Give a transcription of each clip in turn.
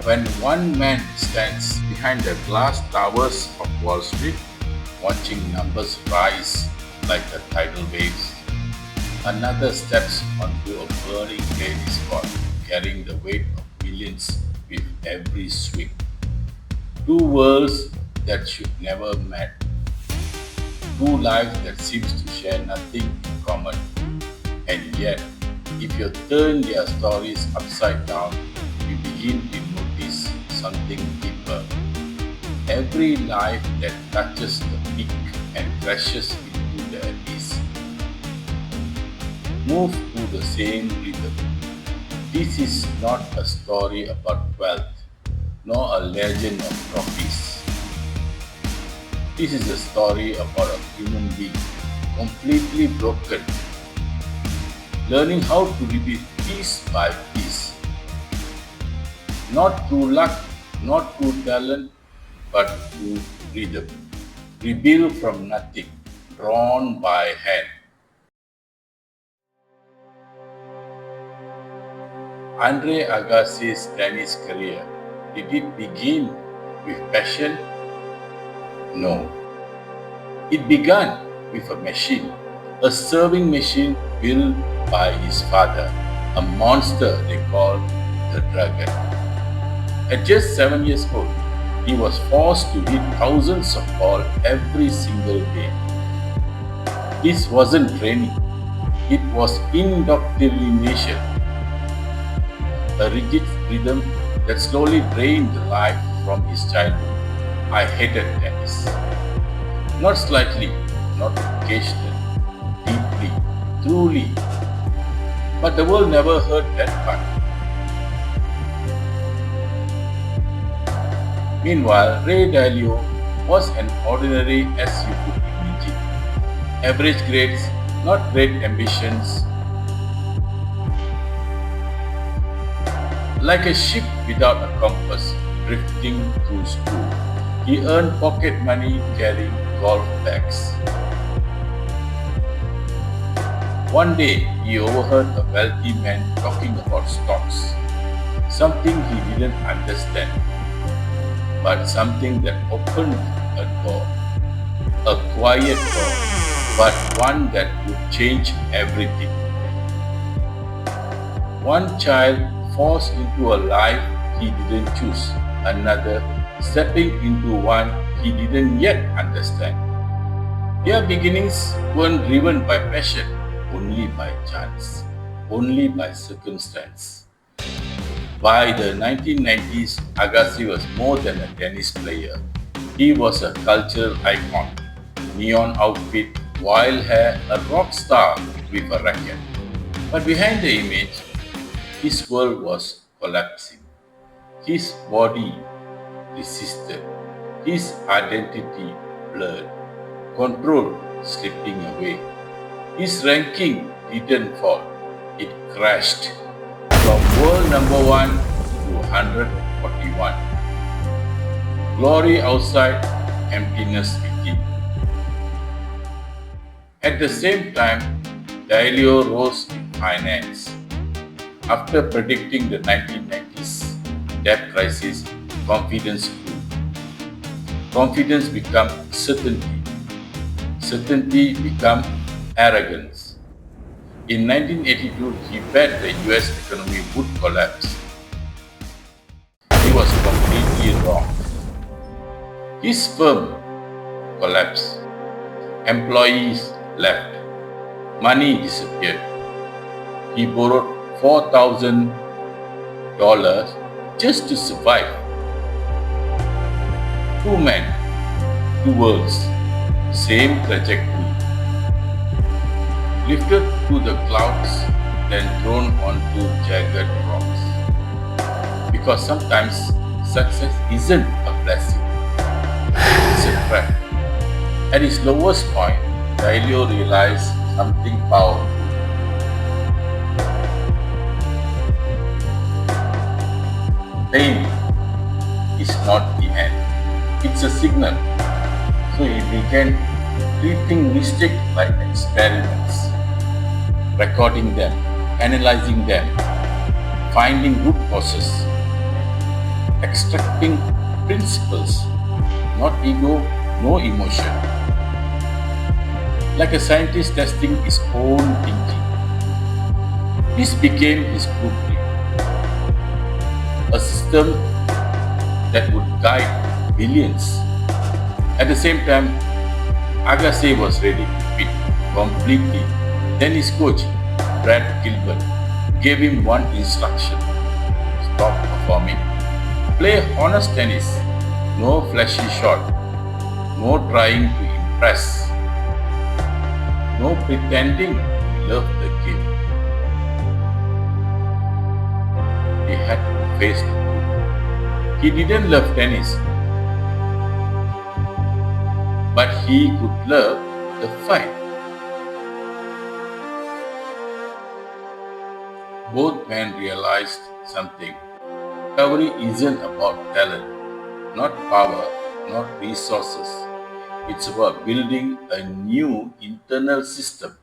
When one man stands behind the glass towers of Wall Street, watching numbers rise like the tidal waves, another steps onto a burning daily spot, carrying the weight of millions with every swing. Two worlds that should never met, two lives that seems to share nothing in common. And yet, if you turn their stories upside down, you begin to notice something deeper. Every life that touches the peak and crashes into the abyss moves to the same rhythm. This is not a story about wealth, nor a legend of trophies. This is a story about a human being completely broken, learning how to rebuild piece by piece, not through luck, not through talent, but through rhythm. Rebuild from nothing, drawn by hand. Andre Agassi's tennis career, did it begin with passion? No. It began with a machine, a serving machine built by his father, a monster they called the Dragon. At just 7 years old, he was forced to hit thousands of balls every single day. This wasn't training, it was indoctrination, a rigid rhythm that slowly drained the life from his childhood. I hated tennis. Not slightly, not occasionally, deeply, truly. But the world never heard that part. Meanwhile, Ray Dalio was an ordinary as you could imagine. Average grades, not great ambitions. Like a ship without a compass, drifting through school. He earned pocket money carrying golf bags. One day, he overheard a wealthy man talking about stocks, something he didn't understand, but something that opened a door, a quiet door, but one that would change everything. One child forced into a life he didn't choose, another stepping into one he didn't yet understand. Their beginnings weren't driven by passion, only by chance, only by circumstance. By the 1990s, Agassi was more than a tennis player. He was a cultural icon, neon outfit, wild hair, a rock star with a racket. But behind the image, his world was collapsing. His body resisted, his identity blurred, control slipping away. His ranking didn't fall, it crashed from world number 1 to 141. Glory outside, emptiness within. At the same time, Dalio rose in finance. After predicting the 1990s debt crisis, confidence grew. Confidence became certainty. Certainty became arrogance. In 1982, he bet the US economy would collapse. He was completely wrong. His firm collapsed. Employees left. Money disappeared. He borrowed $4,000 just to survive. Two men, two worlds, same trajectory. Lifted to the clouds, then thrown onto jagged rocks. Because sometimes success isn't a blessing, it's a trap. At his lowest point, Dalio realized something powerful. Pain is not the end, it's a signal. So he began treating mistakes like experiments, recording them, analyzing them, finding root causes. extracting principles, not ego, no emotion. Like a scientist testing his own thinking. This became his blueprint, a system that would guide billions. At the same time, Agassi was ready to quit completely. Then his coach, Brad Gilbert, gave him one instruction: stop performing. Play honest tennis, no flashy shot, no trying to impress, no pretending to love the game. He had to face the truth. He didn't love tennis, but he could love the fight. Both men realized something. Recovery isn't about talent, not power, not resources. It's about building a new internal system.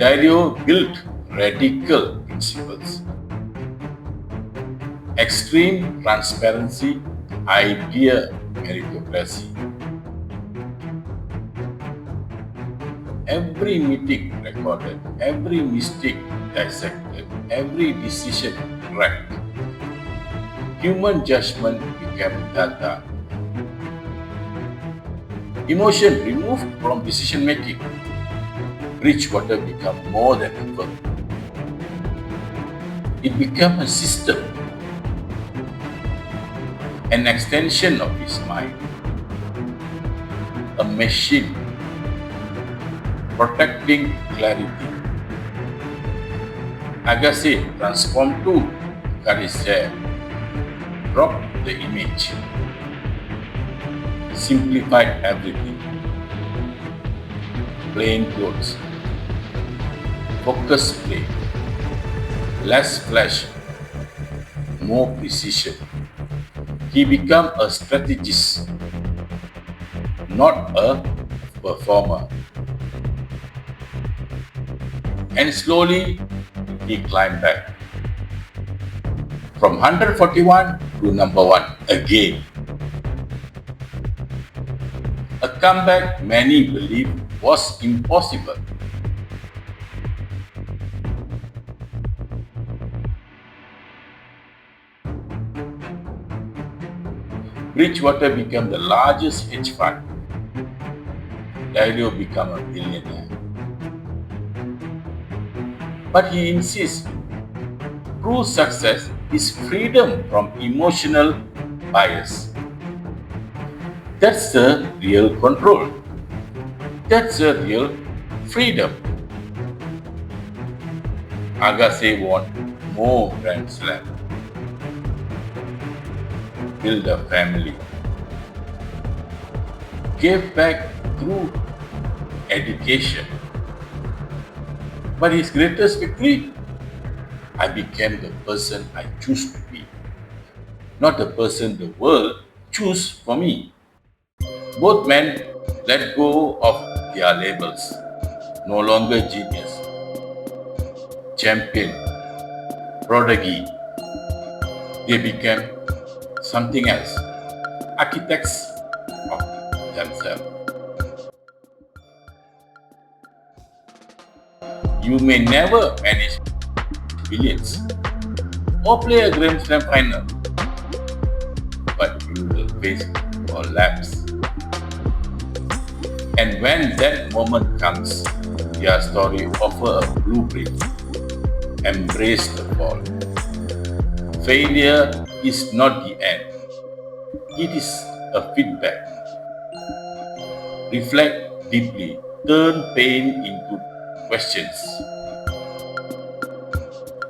Dalio built radical principles: extreme transparency, idea meritocracy. Every meeting recorded, every mistake dissected, every decision tracked. Human judgment became data. Emotion removed from decision making. Bridgewater became more than a verb. It became a system, an extension of his mind, a machine protecting clarity. Agassi transformed too. Cut his hair, dropped the image, simplified everything. Plain clothes, focused play, less flash, more precision. He became a strategist, not a performer. And slowly, he climbed back. From 141 to number 1 again. A comeback many believed was impossible. Bridgewater became the largest hedge fund. Dalio became a billionaire. But he insists true success is freedom from emotional bias. That's the real control. That's the real freedom. Agassi won more Grand Slam. Build a family. Gave back through education. But his greatest victory? I became the person I choose to be, not the person the world chose for me. Both men let go of their labels. No longer genius, champion, prodigy. They became something else, architects of themselves. You may never manage billions or play a Grand Slam final, but you will face collapse. And when that moment comes, their story offers a blueprint. Embrace the fall. Failure is not the end. It is a feedback. Reflect deeply. Turn pain into questions.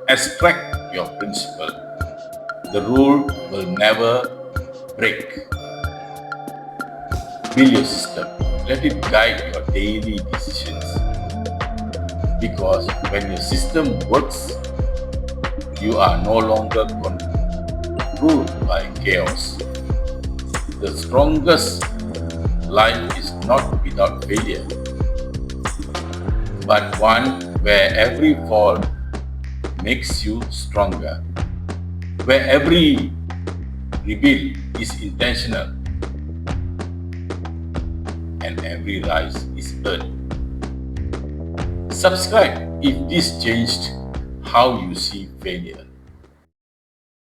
Extract your principle. The rule will never break. Build your system. Let it guide your daily decisions. Because when your system works, you are no longer controlled by chaos. The strongest life is not without failure, but one where every fall makes you stronger, where every rebuild is intentional and every rise is earned. Subscribe if this changed how you see failure.